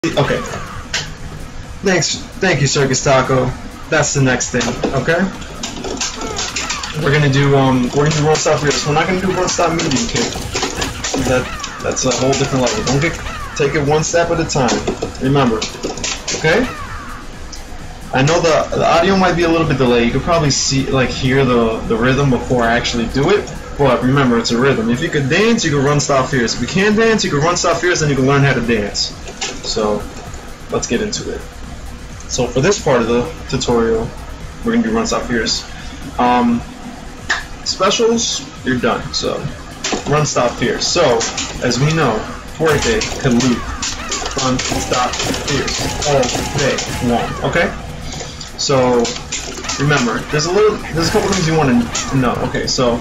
Okay. Thank you, Circus Taco. That's the next thing. Okay. We're gonna do run stop fierce. We're not gonna do run stop medium kick. That's a whole different level. Take it one step at a time. Remember. Okay. I know the audio might be a little bit delayed. You could probably hear the rhythm before I actually do it. But remember, it's a rhythm. If you could dance, you could run stop fierce. If you can't dance, you could run stop fierce, and you can learn how to dance. So let's get into it. So for this part of the tutorial, we're gonna do run stop fierce. Specials, you're done. So run stop fierce. So as we know, Fuerte can loop run stop fierce all day long. Okay. So remember, there's a couple things you want to know. Okay, so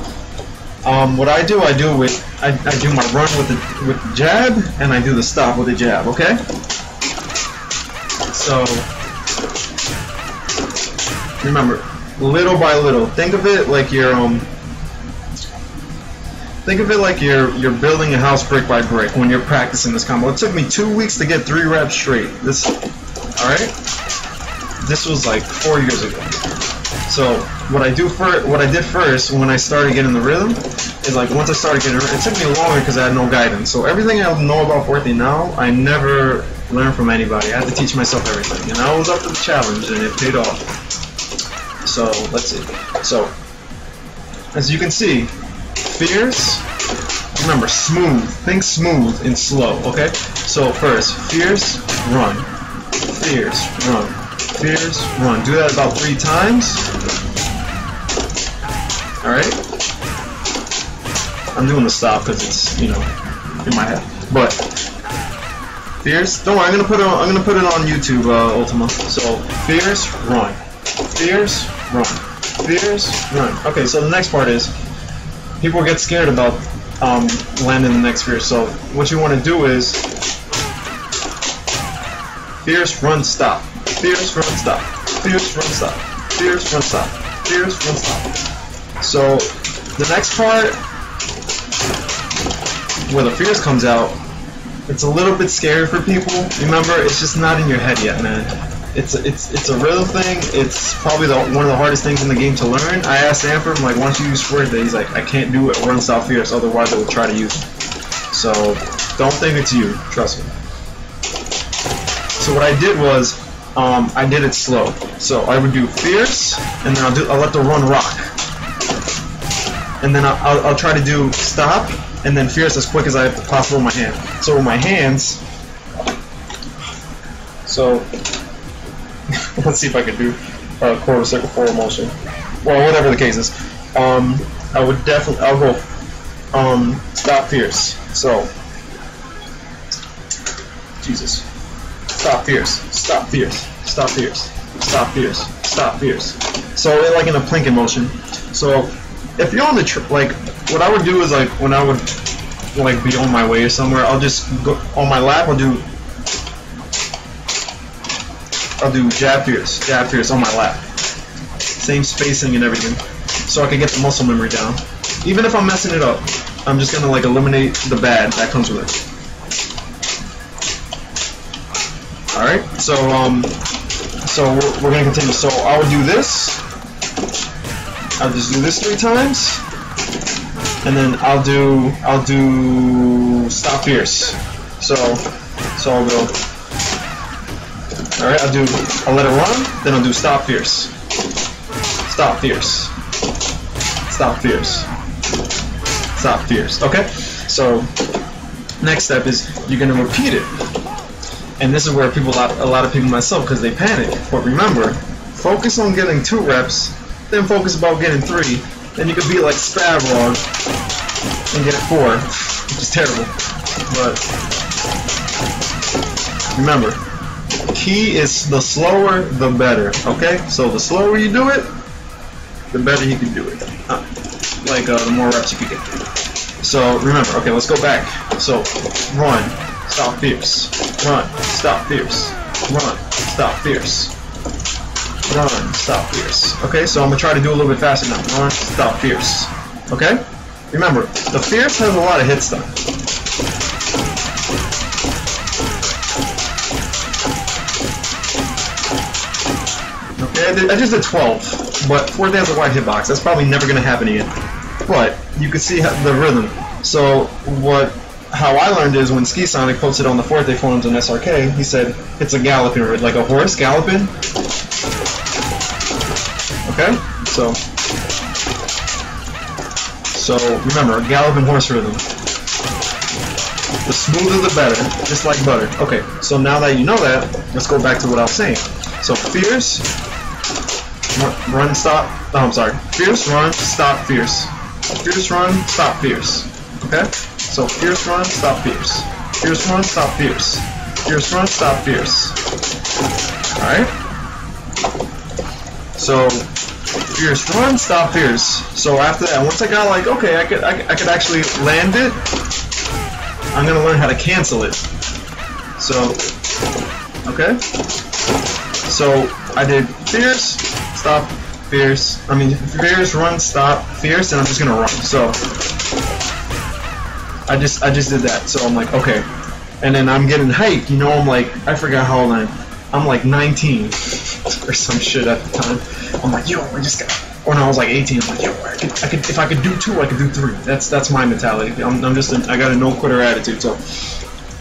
what I do my run with the jab, and I do the stop with the jab. Okay. So remember, little by little. Think of it like you're you're building a house brick by brick when you're practicing this combo. It took me 2 weeks to get 3 reps straight. All right. This was like 4 years ago. So what I did first when I started getting the rhythm is once I started getting it took me longer because I had no guidance. So everything I know about Fuerte now, I never learned from anybody. I had to teach myself everything, and I was up to the challenge, and it paid off. So let's see. So as you can see, fierce. Remember, smooth. Think smooth and slow. Okay. So first, fierce, run. Fierce, run. Fierce, run. Do that about 3 times. Alright? I'm doing the stop because it's, in my head. But fierce, don't worry, I'm gonna put it on YouTube, Ultima. So fierce, run. Fierce, run. Fierce, run. Okay, so the next part is people get scared about landing the next fierce. So what you want to do is fierce, run, stop. Fierce, run, stop. Fierce, run, stop. Fierce, run, stop. Fierce, run, stop. So the next part, where the fierce comes out, it's a little bit scary for people. Remember, it's just not in your head yet, man. It's a real thing. It's probably one of the hardest things in the game to learn. I asked Sanford, I'm like, why don't you use Fuerte? He's like, I can't do it. Run stop fierce, otherwise I would try to use it. So don't think it's you. Trust me. So what I did was, I did it slow. So I would do fierce, and then I'll let the run rock, and then I'll try to do stop, and then fierce as quick as I possible with my hand. So with my hands, so let's see if I can do a quarter circle forward motion. Well, whatever the case is, I'll go stop fierce. So Jesus. Stop fierce, stop fierce, stop fierce, stop fierce, stop fierce. So like in a plinking motion. So if you're on the what I would do is when I would be on my way or somewhere, I'll just go on my lap. I'll do jab fierce on my lap. Same spacing and everything, so I can get the muscle memory down. Even if I'm messing it up, I'm just gonna eliminate the bad that comes with it. Alright, so we're gonna continue. So I would do this. I'll just do this 3 times, and then I'll do stop fierce. So I'll go. Alright, I'll let it run, then I'll do stop fierce. Stop fierce. Stop fierce. Stop fierce. Okay? So next step is you're gonna repeat it. And this is where a lot of people, myself, because they panic. But remember, focus on getting 2 reps, then focus about getting 3. Then you could be like Spavrog and get 4, which is terrible. But remember, key is the slower, the better. Okay? So the slower you do it, the better you can do it. The more reps you can get. So remember, okay, let's go back. So run. Stop fierce. Run. Stop fierce. Run. Stop fierce. Run. Stop fierce. Okay, so I'm going to try to do a little bit faster now. Run. Stop fierce. Okay? Remember, the fierce has a lot of hit stun. I just did 12, but Fuerte has a wide hitbox. That's probably never going to happen again. But you can see the rhythm. So how I learned is when Ski Sonic posted on the Fuerte forums on SRK, he said it's a galloping rhythm, like a horse galloping. Okay, so remember, a galloping horse rhythm. The smoother the better, just like butter. Okay, so now that you know that, let's go back to what I was saying. So fierce, run, stop. Oh, I'm sorry. Fierce, run, stop, fierce. Fierce, run, stop, fierce. Okay? So fierce, run, stop, fierce. Fierce, run, stop, fierce. Fierce, run, stop, fierce. Alright? So fierce, run, stop, fierce. So after that, once I got like, okay, I could actually land it, I'm gonna learn how to cancel it. So, okay? So I did fierce, stop, fierce. Fierce, run, stop, fierce, and I'm just gonna run. So I just did that. So I'm like, okay. And then I'm getting hyped, you know. I'm like, I forgot how old I'm like 19 or some shit at the time. I'm like, yo, I just got. Or no, I was like 18. I'm like, yo, I could if I could do 2, I could do 3. That's my mentality. I got a no quitter attitude. So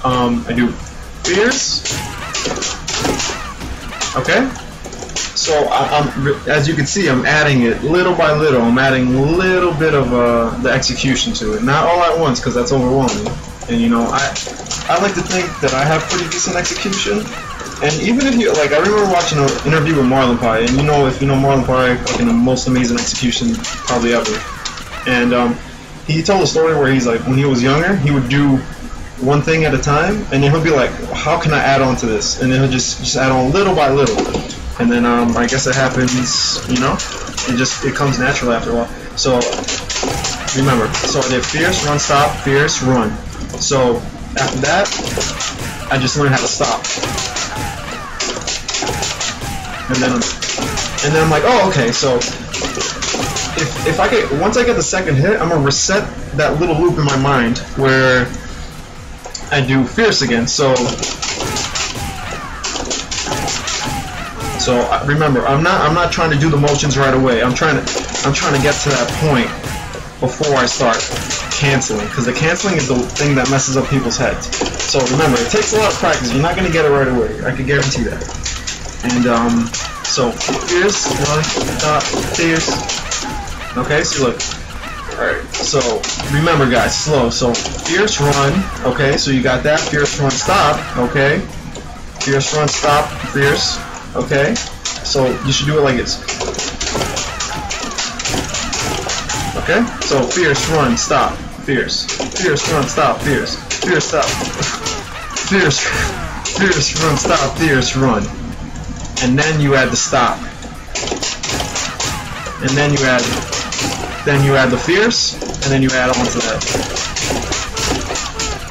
I do fierce. Okay. So as you can see, I'm adding it little by little. I'm adding a little bit of the execution to it, not all at once, because that's overwhelming. And you know, I like to think that I have pretty decent execution. And even if you like, I remember watching an interview with Marlon Pie, and you know, if you know Marlon Pie, fucking the most amazing execution probably ever. And he told a story where he's like, when he was younger, he would do one thing at a time, and then he'll be like, how can I add on to this? And then he'll just add on little by little. And then I guess it happens, you know, it comes natural after a while. So remember, so I did fierce, run, stop, fierce, run. So after that, I just learned how to stop. And then I'm like, oh, okay. So if once I get the second hit, I'm gonna reset that little loop in my mind where I do fierce again. So remember, I'm not trying to do the motions right away. I'm trying to get to that point before I start canceling, because the canceling is the thing that messes up people's heads. So remember, it takes a lot of practice. You're not gonna get it right away. I can guarantee that. And so fierce, run, stop, fierce. Okay, so look. Alright, so remember guys, slow. So fierce, run, okay, so you got that. Fierce, run, stop, okay. Fierce, run, stop, fierce, okay. So you should do it like this. Okay, so fierce, run, stop, fierce. Fierce, run, stop, fierce. Fierce, stop. Fierce, run, stop, fierce, run. And then you add the stop. And then you add the fierce, and then you add on to that.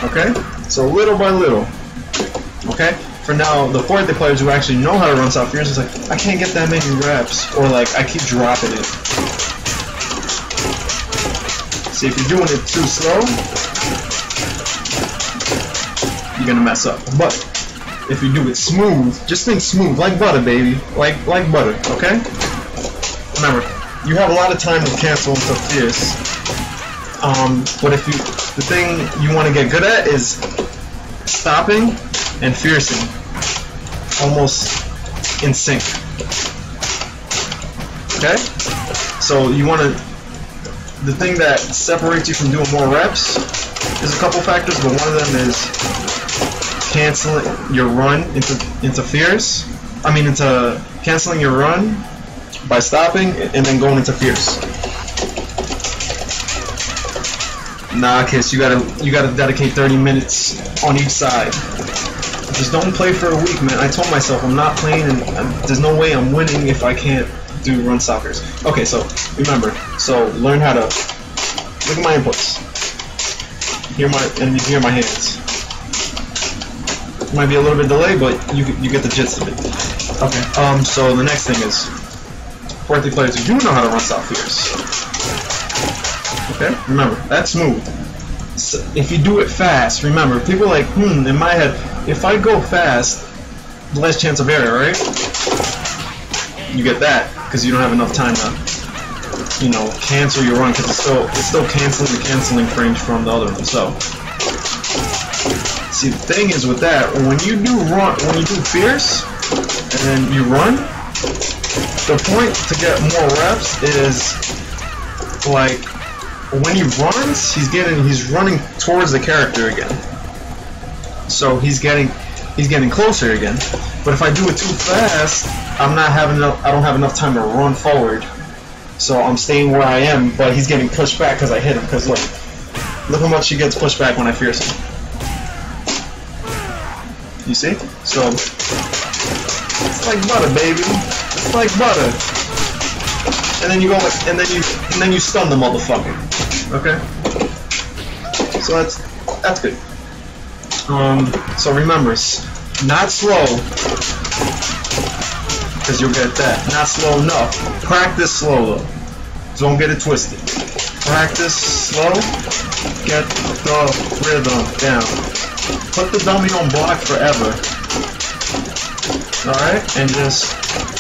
Okay? So little by little. Okay? For now, the Fuerte players who actually know how to run stop fierce is like, I can't get that many reps, or like I keep dropping it. See, if you're doing it too slow, you're gonna mess up. But if you do it smooth, just think smooth, like butter, baby, like butter. Okay? Remember, you have a lot of time to cancel into fierce. But the thing you want to get good at is stopping and fiercing, almost in sync. Okay? So you want to. The thing that separates you from doing more reps is a couple factors, but one of them is canceling your run into fierce. Into canceling your run by stopping and then going into fierce. Nah, Kiss, you gotta dedicate 30 minutes on each side. Just don't play for a week, man. I told myself I'm not playing, and there's no way I'm winning if I can't do run stoppers. Okay, so remember, learn how to look at my inputs. Hear my hands. Might be a little bit delayed, but you get the gist of it. Okay. So the next thing is Fuerte players who do know how to run stop fierce. Okay. Remember, that's smooth. So if you do it fast, remember, people are like, in my head, if I go fast, less chance of error, right? you get that because you don't have enough time to, you know, cancel your run, because it's still canceling the canceling frames from the other one. So see, the thing is with that, when you do fierce and then you run, the point to get more reps is like when he runs, he's running towards the character again. So he's getting closer again. But if I do it too fast, I don't have enough time to run forward. So I'm staying where I am, but he's getting pushed back because I hit him. Because look how much he gets pushed back when I fierce him. You see? So it's like butter, baby. It's like butter. And then you go like, and then you stun the motherfucker. Okay. So that's good. So remember, not slow, because you'll get that. Not slow enough. Practice slow though. Don't get it twisted. Practice slow. Get the rhythm down. Put the dummy on block forever. All right, and just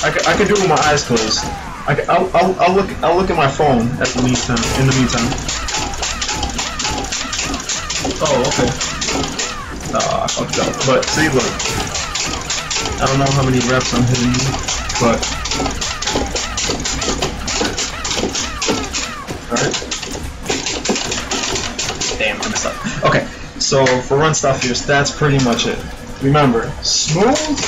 I can do it with my eyes closed. I'll look at my phone at the meantime. In the meantime. Oh, okay. I fucked up. But see, look. I don't know how many reps I'm hitting, but alright. Damn, I messed up. Okay, so for run stuff here, that's pretty much it. Remember, smooth